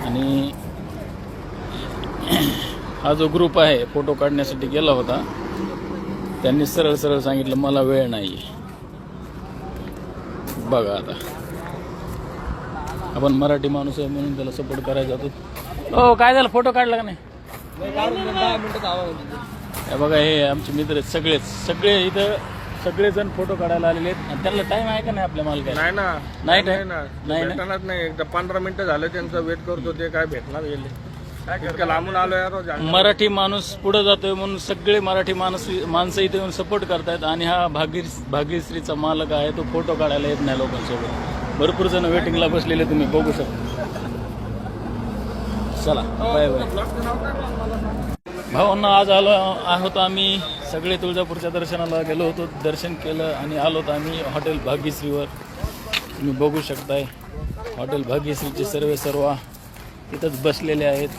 आणि हा जो ग्रुप आहे फोटो काढण्यासाठी गेला होता त्यांनी सरळ सरळ सांगितलं मला वेळ नाही. बघा आता आपण मराठी माणूस आहे म्हणून त्याला सपोर्ट करायचा होतो. हो काय झालं फोटो काढला का नाही? हे बघा हे आमचे मित्र आहेत सगळे इथं सगळेजण फोटो काढायला आलेले आहेत. आणि त्यांना टाइम आहे का नाही आपल्या मालकाला? नाही ना, नाही नाही time? ना, नाही ना? भेटणारच नाही. एकदा 15 मिनिटं झालं त्यांचं वेट करतो, ते काय भेटणार गेले. इतकं लांबून आलो यार. मराठी माणूस पुढे जातोय म्हणून सगळे मराठी माणसं इथे येऊन सपोर्ट करतायत. आणि हा भाग्यश्रीचा मालक आहे तो फोटो काढायला येत नाही लोकांसोबत. भरपूर जण वेटिंगला बसलेले तुम्ही बघू शकता. चला बाय बाय भावांना. आज आलो आहोत आम्ही सगळे तुळजापूरच्या दर्शनाला गेलो होतो. दर्शन केलं आणि आलो होतो आम्ही हॉटेल भाग्यश्रीवर. तुम्ही बघू शकताय हॉटेल भाग्यश्रीचे सर्व इथंच बसलेले आहेत.